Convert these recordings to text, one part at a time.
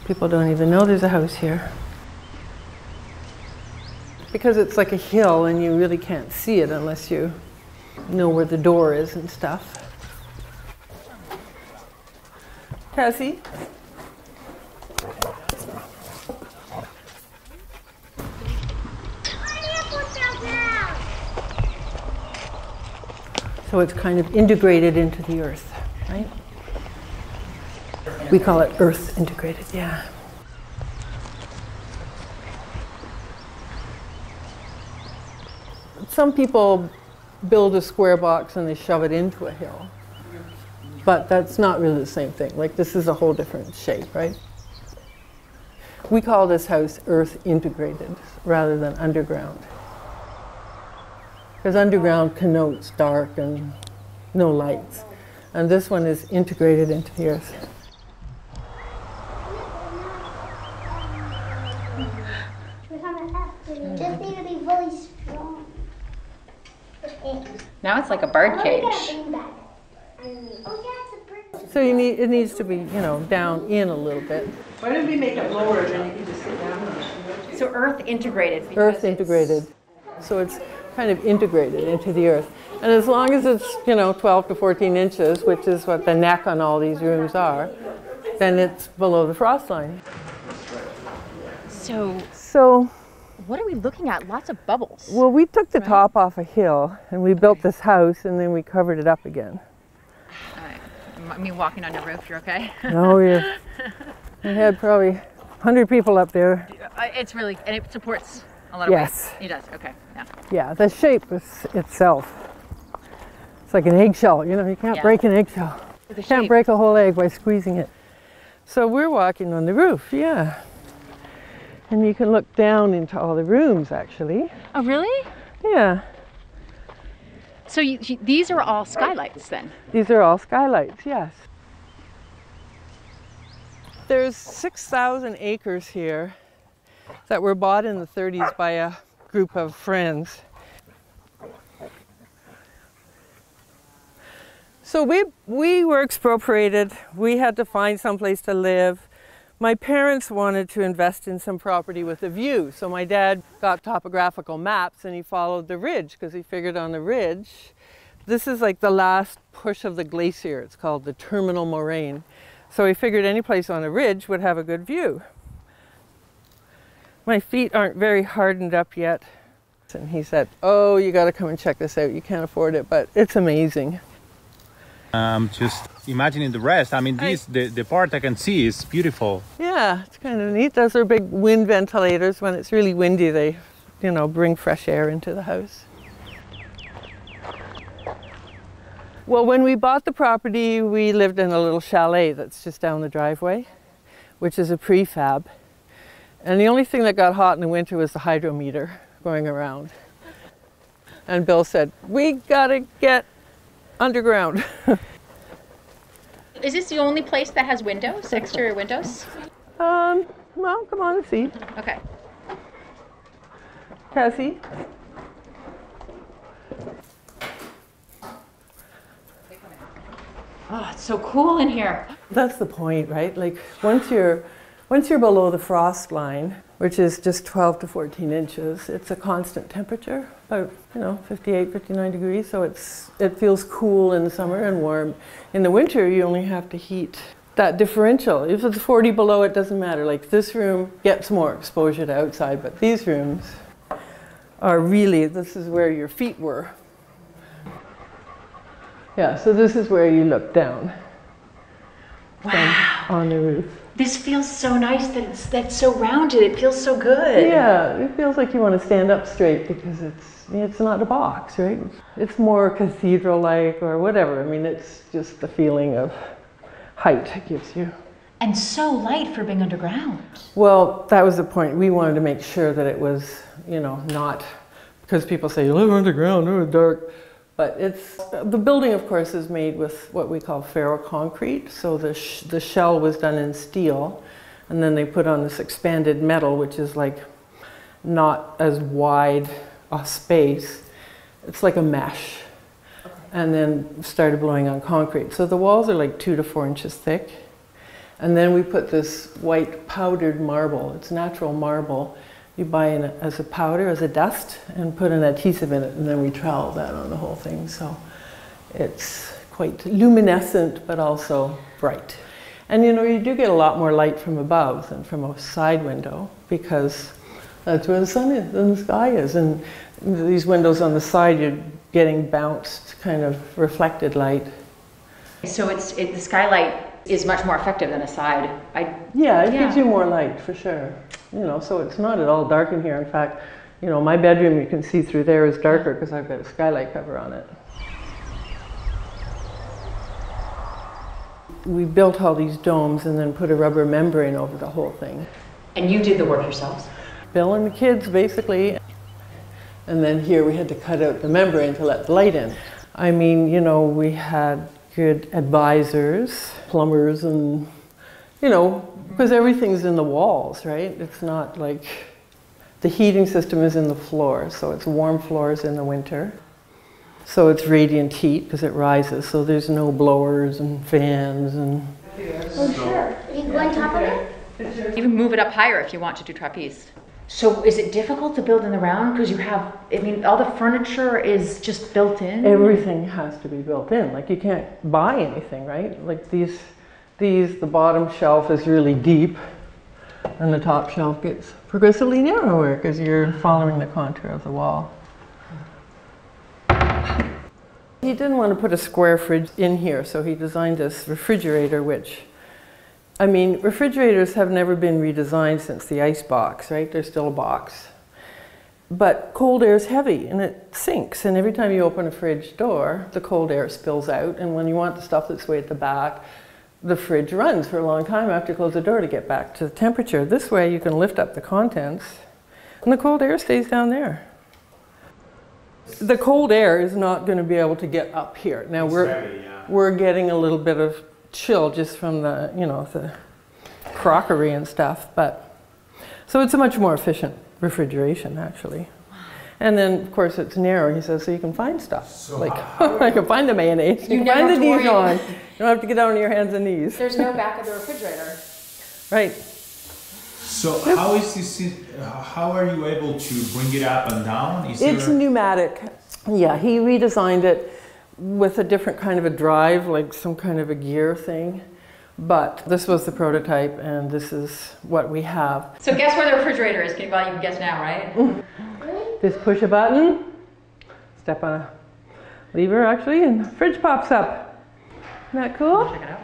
People don't even know there's a house here. Because it's like a hill and you really can't see it unless you know where the door is and stuff. Cassie? So it's kind of integrated into the earth, right? We call it earth integrated, yeah. Some people build a square box and they shove it into a hill. But that's not really the same thing. Like, this is a whole different shape, right? We call this house earth integrated rather than underground. Because underground connotes dark and no lights. And this one is integrated into the earth. Just need to be really strong. Now it's like a bird cage. So it needs to be, you know, down in a little bit. Why don't we make it lower and then you can just sit down on it? So earth integrated. Earth integrated. So it's kind of integrated into the earth. And as long as it's, you know, 12 to 14 inches, which is what the neck on all these rooms are, then it's below the frost line. So what are we looking at? Lots of bubbles. Well, we took the top off a hill and we built this house and then we covered it up again. I mean, walking on your roof, you're okay? Oh, yeah. We had probably 100 people up there. It's really, and it supports a lot of yes. weight. It does, okay, yeah. Yeah, the shape is itself. It's like an eggshell, you know, you can't break an eggshell. You can't break a whole egg by squeezing it. So we're walking on the roof, yeah. And you can look down into all the rooms, actually. Oh, really? Yeah. So these are all skylights then? These are all skylights, yes. There's 6,000 acres here that were bought in the 30s by a group of friends. So we were expropriated. We had to find someplace to live. My parents wanted to invest in some property with a view. So my dad got topographical maps and he followed the ridge because he figured on the ridge, this is like the last push of the glacier. It's called the terminal moraine. So he figured any place on a ridge would have a good view. My feet aren't very hardened up yet. And he said, oh, you got to come and check this out. You can't afford it, but it's amazing. Just imagining the rest. I mean, the part I can see is beautiful. Yeah, it's kind of neat. Those are big wind ventilators. When it's really windy, they, you know, bring fresh air into the house. Well, when we bought the property, we lived in a little chalet that's just down the driveway, which is a prefab. And the only thing that got hot in the winter was the hydrometer going around. And Bill said, we gotta get underground. Is this the only place that has windows, exterior windows? Well, come on and see. Okay. Cassie? Oh, it's so cool in here. That's the point, right? Like once you're below the frost line, which is just 12 to 14 inches, it's a constant temperature, about, you know, 58, 59 degrees. So it feels cool in the summer and warm. In the winter, you only have to heat that differential. If it's 40 below, it doesn't matter. Like this room gets more exposure to outside, but these rooms are really, this is where your feet were. Yeah, so this is where you look down. Wow. On the roof. This feels so nice that's so rounded. It feels so good. Yeah, it feels like you want to stand up straight because it's not a box, right? It's more cathedral-like or whatever. I mean, it's just the feeling of height it gives you. And so light for being underground. Well, that was the point. We wanted to make sure that it was, you know, not, because people say, you live underground, oh, dark. But the building, of course, is made with what we call ferroconcrete. So the shell was done in steel, and then they put on this expanded metal, which is like not as wide a space. It's like a mesh. Okay. And then started blowing on concrete. So the walls are like 2 to 4 inches thick. And then we put this white powdered marble. It's natural marble. You buy it as a powder, as a dust, and put an adhesive in it, and then we trowel that on the whole thing. So it's quite luminescent, but also bright. And you know, you do get a lot more light from above than from a side window, because that's where the sun is and the sky is. And these windows on the side, you're getting bounced, kind of reflected light. So the skylight is much more effective than a side. Yeah, it gives you more light, for sure. You know, so it's not at all dark in here. In fact, you know, my bedroom, you can see through there, is darker because I've got a skylight cover on it. We built all these domes and then put a rubber membrane over the whole thing. And you did the work yourselves? Bill and the kids, basically. And then here we had to cut out the membrane to let the light in. I mean, you know, we had good advisors, plumbers, and, you know, because everything's in the walls, right? It's not like, the heating system is in the floor, so it's warm floors in the winter. So it's radiant heat because it rises, so there's no blowers and fans and... Oh, sure. You go on top of it? You can move it up higher if you want to do trapeze. So is it difficult to build in the round? Because you have, I mean, all the furniture is just built in? Everything has to be built in. Like, you can't buy anything, right? Like these, the bottom shelf is really deep, and the top shelf gets progressively narrower because you're following the contour of the wall. He didn't want to put a square fridge in here, so he designed this refrigerator, which, I mean, refrigerators have never been redesigned since the ice box, right? They're still a box. But cold air is heavy and it sinks, and every time you open a fridge door, the cold air spills out, and when you want the stuff that's way at the back, the fridge runs for a long time after you close the door to get back to the temperature. This way you can lift up the contents and the cold air stays down there. The cold air is not going to be able to get up here. Now we're getting a little bit of chill just from the, you know, the crockery and stuff, but so it's a much more efficient refrigeration, actually. And then of course it's narrow, he says, so you can find stuff. So like I can find the mayonnaise, you can find the Dijon. You don't have to get down on your hands and knees. There's no back of the refrigerator. Right. So how is this? How are you able to bring it up and down? It's pneumatic. Yeah, he redesigned it with a different kind of a drive, like some kind of a gear thing. But this was the prototype, and this is what we have. So guess where the refrigerator is? Well, you can guess now, right? Just push a button, step on a lever actually, and the fridge pops up. Isn't that cool? Check it out.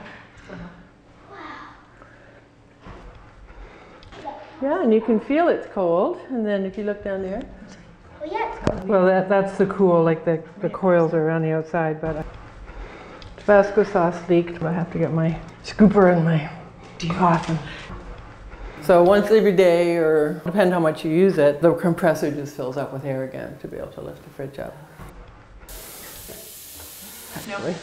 Yeah, and you can feel it's cold, and then if you look down there. Oh, yeah, it's cold. Well, that's the cool, like the coils are around the outside, but Tabasco sauce leaked. I have to get my scooper and my coffin. So once every day, or depending how much you use it, the compressor just fills up with air again to be able to lift the fridge up. Actually,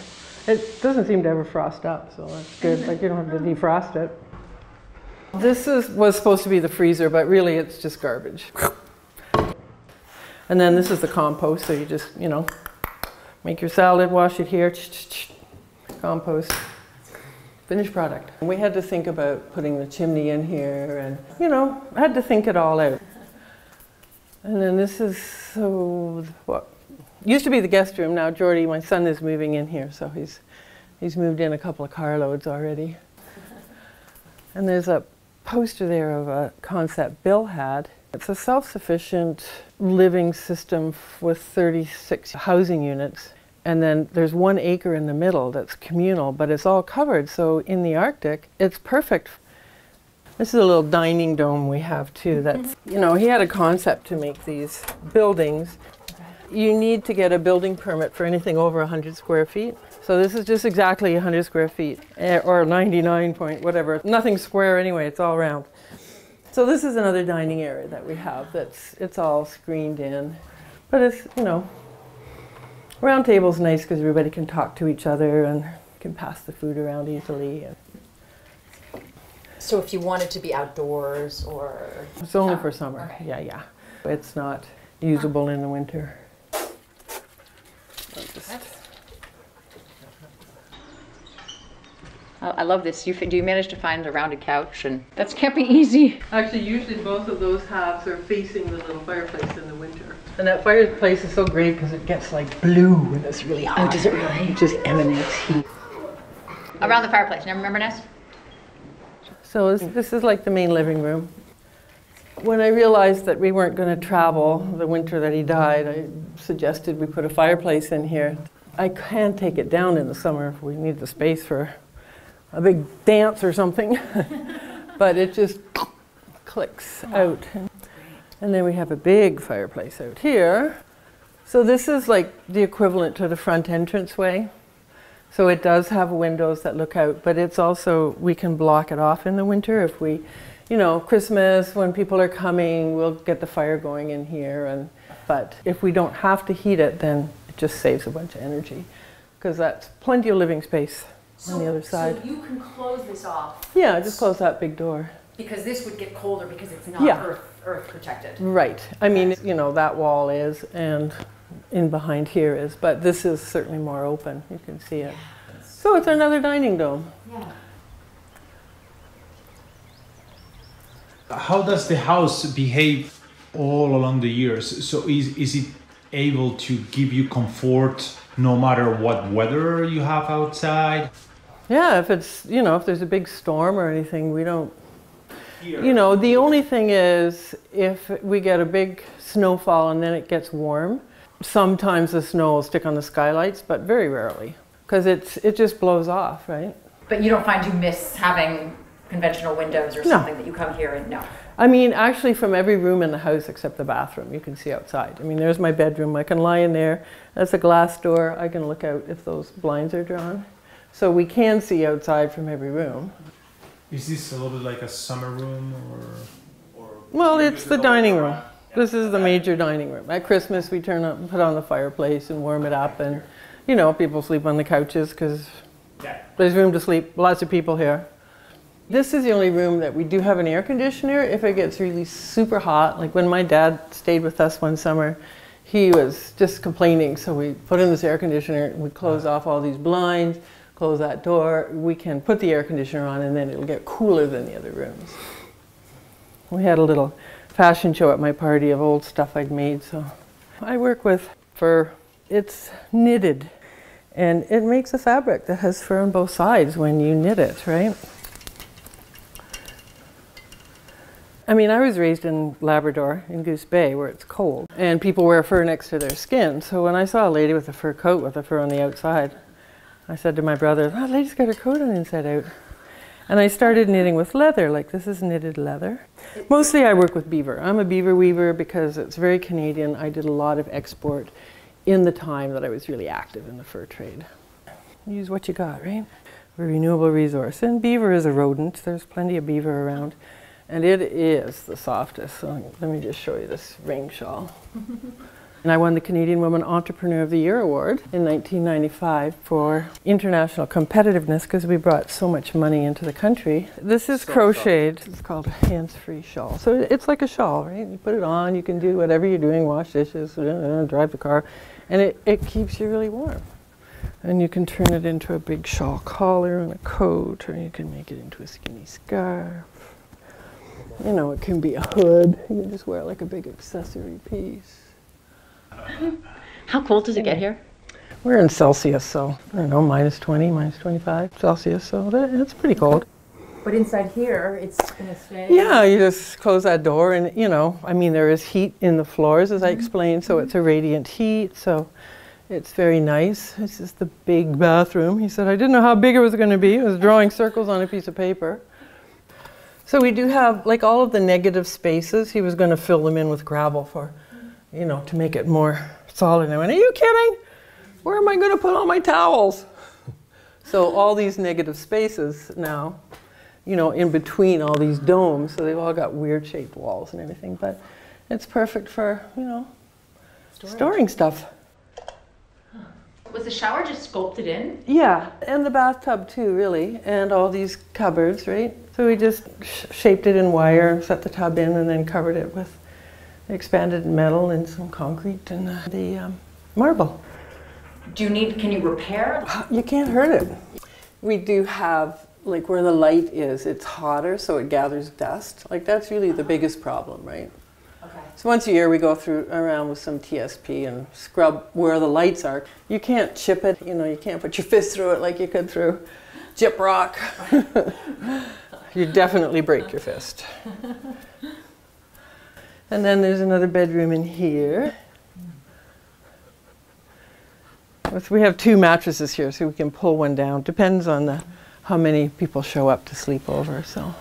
it doesn't seem to ever frost up, so that's good. Like, you don't have to defrost it. This was supposed to be the freezer, but really it's just garbage. And then this is the compost, so you just, you know, make your salad, wash it here, compost, finished product. We had to think about putting the chimney in here, and, you know, I had to think it all out. And then this is, so, what used to be the guest room. Now Jordy, my son, is moving in here, so he's moved in a couple of carloads already. And there's a poster there of a concept Bill had. It's a self-sufficient living system with 36 housing units. And then there's 1 acre in the middle that's communal, but it's all covered. So in the Arctic, it's perfect. This is a little dining dome we have too. That's, you know, he had a concept to make these buildings. You need to get a building permit for anything over 100 square feet. So this is just exactly 100 square feet, or 99 point whatever. Nothing square anyway, it's all round. So this is another dining area that we have it's all screened in. But it's, you know, round table's nice because everybody can talk to each other and can pass the food around easily. So if you wanted to be outdoors or... It's only for summer, okay. Yeah. It's not usable in the winter. I love this. Do you manage to find a rounded couch? And that can't be easy. Actually, usually both of those halves are facing the little fireplace in the winter. And that fireplace is so great because it gets like blue when it's really hot. Oh, does it really? It just emanates heat. Around the fireplace. Never remember, Ness? So this is like the main living room. When I realized that we weren't going to travel the winter that he died, I suggested we put a fireplace in here. I can take it down in the summer if we need the space for a big dance or something. But it just clicks out. And then we have a big fireplace out here. So this is like the equivalent to the front entranceway. So it does have windows that look out, but it's also, we can block it off in the winter if we, you know, Christmas, when people are coming, we'll get the fire going in here. But if we don't have to heat it, then it just saves a bunch of energy, because that's plenty of living space on the other side. So you can close this off? Yeah, just close that big door. Because this would get colder because it's not earth protected. Right. I mean, you know, that wall is, and in behind here is, but this is certainly more open. You can see it. So it's another dining dome. Yeah. How does the house behave all along the years? So is it able to give you comfort no matter what weather you have outside? Yeah, if it's, you know, if there's a big storm or anything, we don't, you know, the only thing is if we get a big snowfall and then it gets warm, sometimes the snow will stick on the skylights, but very rarely, because it just blows off, right? But you don't find you miss having conventional windows or something that you come here and no? I mean, actually from every room in the house except the bathroom, you can see outside. I mean, there's my bedroom. I can lie in there. That's a glass door. I can look out if those blinds are drawn. So we can see outside from every room. Is this a little bit like a summer room or Well, it's the dining room. This is the major dining room. At Christmas, we turn up and put on the fireplace and warm it up, and, you know, people sleep on the couches because there's room to sleep. Lots of people here. This is the only room that we do have an air conditioner if it gets really super hot. Like when my dad stayed with us one summer, he was just complaining, so we put in this air conditioner, we close off all these blinds, close that door. We can put the air conditioner on and then it'll get cooler than the other rooms. We had a little fashion show at my party of old stuff I'd made, so I work with fur. It's knitted, and it makes a fabric that has fur on both sides when you knit it, right? I mean, I was raised in Labrador, in Goose Bay, where it's cold, and people wear fur next to their skin. So when I saw a lady with a fur coat with the fur on the outside, I said to my brother, "That lady's got her coat on inside out." And I started knitting with leather, like this is knitted leather. Mostly I work with beaver. I'm a beaver weaver because it's very Canadian. I did a lot of export in the time that I was really active in the fur trade. Use what you got, right? A renewable resource. And beaver is a rodent. There's plenty of beaver around. And it is the softest. So let me just show you this ring shawl. And I won the Canadian Woman Entrepreneur of the Year Award in 1995 for international competitiveness because we brought so much money into the country. This is crocheted. It's called a hands-free shawl. So it's like a shawl, right? You put it on, you can do whatever you're doing, wash dishes, drive the car, and it keeps you really warm. And you can turn it into a big shawl collar and a coat, or you can make it into a skinny scarf. You know, it can be a hood. You can just wear it like a big accessory piece. How cold does it get here? We're in Celsius, so I don't know, minus 20, minus 25 Celsius, so it's pretty cold. But inside here, it's going to stay? Yeah, you just close that door and, you know, I mean, there is heat in the floors, as I explained, so it's a radiant heat, so it's very nice. This is the big bathroom. He said, I didn't know how big it was going to be. It was drawing circles on a piece of paper. So we do have, like, all of the negative spaces, he was going to fill them in with gravel for, you know, to make it more solid. And I went, are you kidding? Where am I going to put all my towels? So all these negative spaces now, you know, in between all these domes, so they've all got weird shaped walls and everything, but it's perfect for, you know, storing stuff. Was the shower just sculpted in? Yeah, and the bathtub too, really, and all these cupboards, right? So we just shaped it in wire, set the tub in, and then covered it with expanded metal and some concrete and the marble. Can you repair? You can't hurt it. We do have like where the light is, it's hotter, so it gathers dust. Like that's really the biggest problem, right? Okay. So once a year we go around with some TSP and scrub where the lights are. You can't chip it, you know, you can't put your fist through it like you could through gyprock. You definitely break your fist. And then there's another bedroom in here. We have 2 mattresses here, so we can pull one down. Depends on how many people show up to sleep over. So,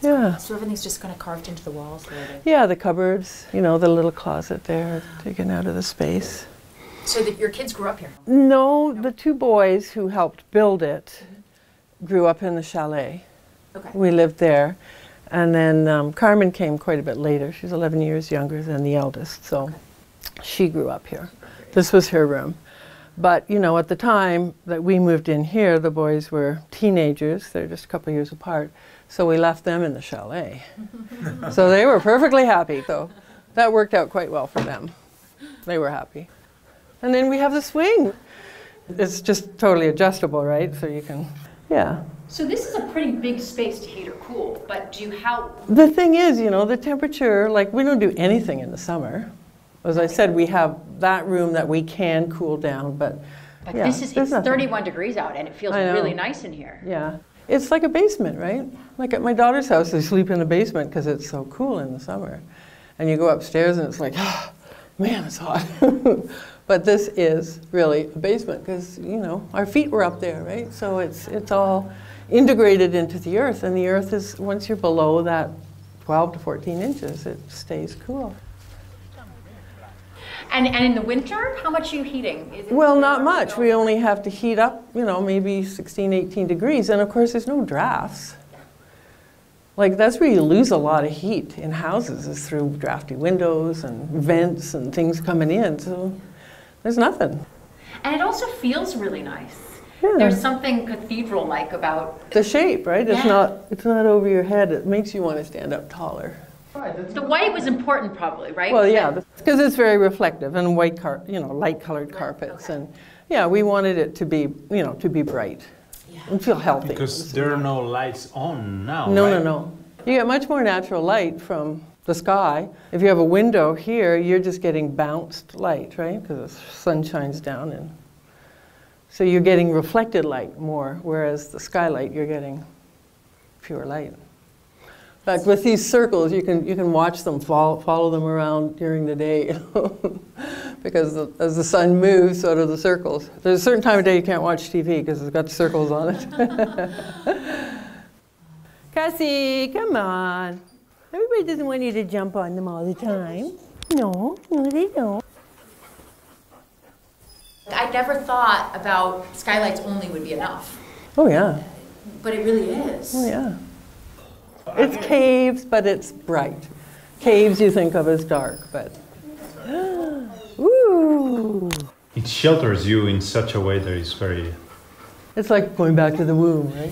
yeah. So everything's just kind of carved into the walls there. Yeah, the cupboards. You know, the little closet there, taken out of the space. So that your kids grew up here? No, the 2 boys who helped build it grew up in the chalet. Okay. We lived there. And then Carmen came quite a bit later. She's 11 years younger than the eldest, so she grew up here. This was her room. But, you know, at the time that we moved in here, the boys were teenagers. They're just a couple years apart. So we left them in the chalet. So they were perfectly happy. So that worked out quite well for them. They were happy. And then we have the swing. It's just totally adjustable, right? So you can, yeah. So this is a pretty big space to heat or cool, but The thing is, you know, the temperature, like we don't do anything in the summer. As I said, we have that room that we can cool down, but yeah, it's 31 degrees out and it feels really nice in here. Yeah. It's like a basement, right? Like at my daughter's house, they sleep in the basement because it's so cool in the summer. And you go upstairs and it's like, oh, man, it's hot. But this is really a basement because, you know, our feet were up there, right? So it's all integrated into the earth, and the earth is, once you're below that 12 to 14 inches, it stays cool. And in the winter, how much are you heating? Well, not much. We only have to heat up, you know, maybe 16, 18 degrees. And of course, there's no drafts. Like, that's where you lose a lot of heat in houses, is through drafty windows and vents and things coming in. So there's nothing. And it also feels really nice. Yeah. There's something cathedral-like about the shape, right? It's not over your head. It makes you want to stand up taller. The white was important probably, right? Well, yeah, because it's very reflective, and white, light-colored carpets, and yeah, we wanted it to be, you know, to be bright and feel healthy. Because there are no lights on now. No, right? no. You get much more natural light from the sky. If you have a window here, you're just getting bounced light, right? Because the sun shines down, and so you're getting reflected light more, whereas the skylight, you're getting pure light. In fact, with these circles, you can watch them, follow them around during the day, you know? Because as the sun moves, so do the circles. There's a certain time of day you can't watch TV because it's got circles on it. Cassie, come on. Everybody doesn't want you to jump on them all the time. No, they don't. I never thought about skylights only would be enough. Oh, yeah. But it really is. Oh, yeah. It's caves, but it's bright. Caves you think of as dark, but... Ooh! It shelters you in such a way that it's very... It's like going back to the womb, right?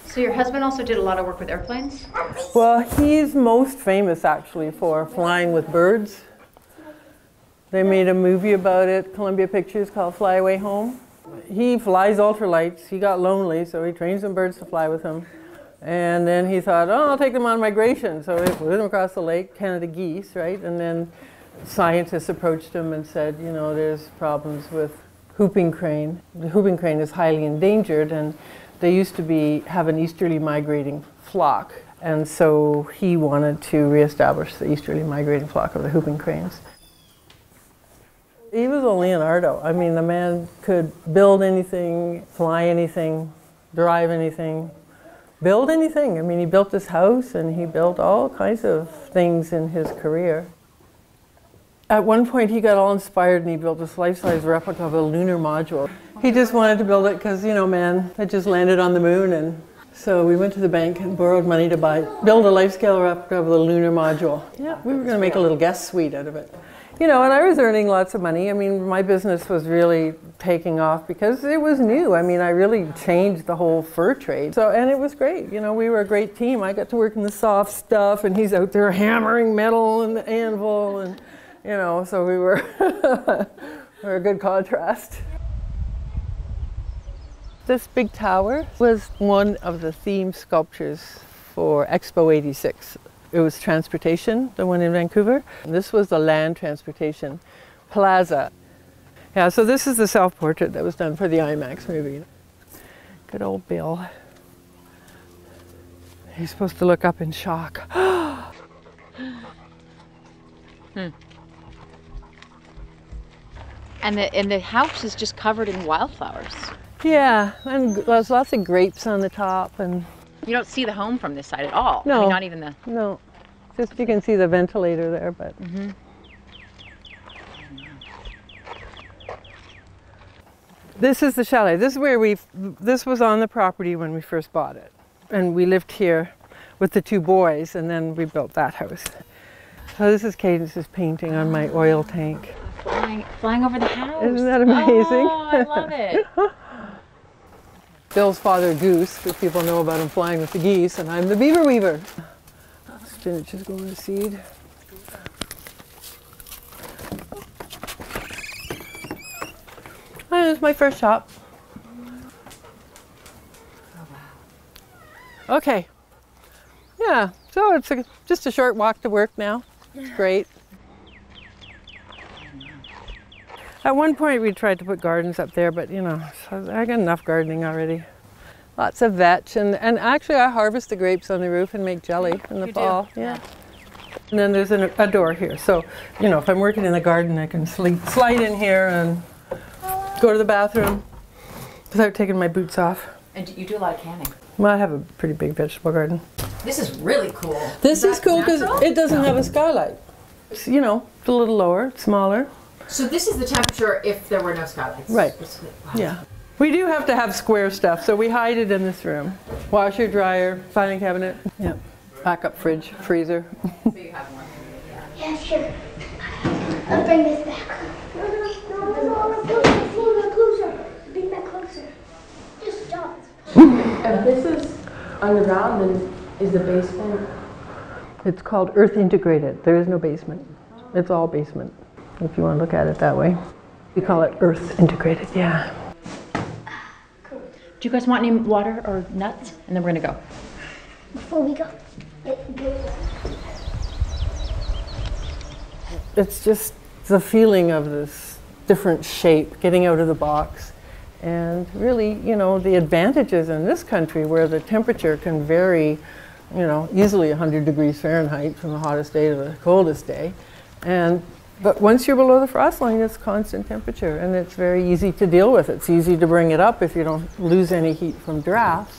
So your husband also did a lot of work with airplanes? Well, he's most famous, actually, for flying with birds. They made a movie about it, Columbia Pictures, called Fly Away Home. He flies ultralights. He got lonely, so he trained some birds to fly with him. And then he thought, oh, I'll take them on migration. So he flew them across the lake, Canada geese, right? And then scientists approached him and said, you know, there's problems with whooping crane. The whooping crane is highly endangered, and they used to have an easterly migrating flock. And so he wanted to reestablish the easterly migrating flock of the whooping cranes. He was a Leonardo. I mean, the man could build anything, fly anything, drive anything, build anything. I mean, he built this house and he built all kinds of things in his career. At one point, he got all inspired and he built this life-size replica of a lunar module. He just wanted to build it because, you know, man had just landed on the moon, and so we went to the bank and borrowed money to build a life-scale replica of the lunar module. Yeah, we were going to make a little guest suite out of it. You know, and I was earning lots of money. I mean, my business was really taking off because it was new. I mean, I really changed the whole fur trade. So, and it was great. You know, we were a great team. I got to work in the soft stuff, and he's out there hammering metal and the anvil, and, you know, so we were, we were a good contrast. this big tower was one of the theme sculptures for Expo 86. It was transportation, the one in Vancouver. This was the land transportation plaza. Yeah, so this is the self-portrait that was done for the IMAX movie. Good old Bill. He's supposed to look up in shock. And the house is just covered in wildflowers. Yeah, and there's lots of grapes on the top, and You don't see the home from this side at all. No. I mean, not even the... no, just you can see the ventilator there, but. This is the chalet. This is where this was on the property when we first bought it. And we lived here with the two boys, and then we built that house. So this is Cadence's painting on my oil tank. Flying over the house. Isn't that amazing? Oh, I love it. Bill's father, Goose, because people know about him flying with the geese, and I'm the beaver weaver. Spinach is going to seed. And it's my first shop. Okay. Yeah, so it's just a short walk to work now. It's great. At one point we tried to put gardens up there, but you know, so I got enough gardening already. Lots of vetch, and actually I harvest the grapes on the roof and make jelly in the fall. Yeah. And then there's a door here, so you know, if I'm working in the garden, I can slide in here and go to the bathroom without taking my boots off. And you do a lot of canning. Well, I have a pretty big vegetable garden. This is really cool. This is cool because natural? it doesn't have a skylight. It's, you know, it's a little lower, it's smaller. So this is the temperature if there were no skylights. Right. Wow. Yeah. We do have to have square stuff, so we hide it in this room. Washer, dryer, filing cabinet. Yep. Backup fridge, freezer. So you have one. Yeah, sure. I'll bring this back. Closer. Bring that closer. Just stop. If this is underground, then is the basement? It's called Earth Integrated. There is no basement. It's all basement, if you want to look at it that way. We call it Earth Integrated, yeah. Do you guys want any water or nuts? And then we're gonna go. Before we go. It's just the feeling of this different shape, getting out of the box. And really, you know, the advantages in this country where the temperature can vary, you know, easily 100 degrees Fahrenheit from the hottest day to the coldest day. But once you're below the frost line, it's constant temperature, and it's very easy to deal with. It's easy to bring it up if you don't lose any heat from drafts.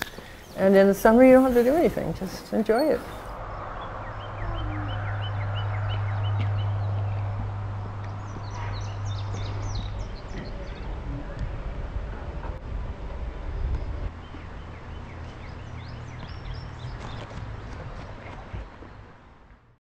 And in the summer, you don't have to do anything, just enjoy it.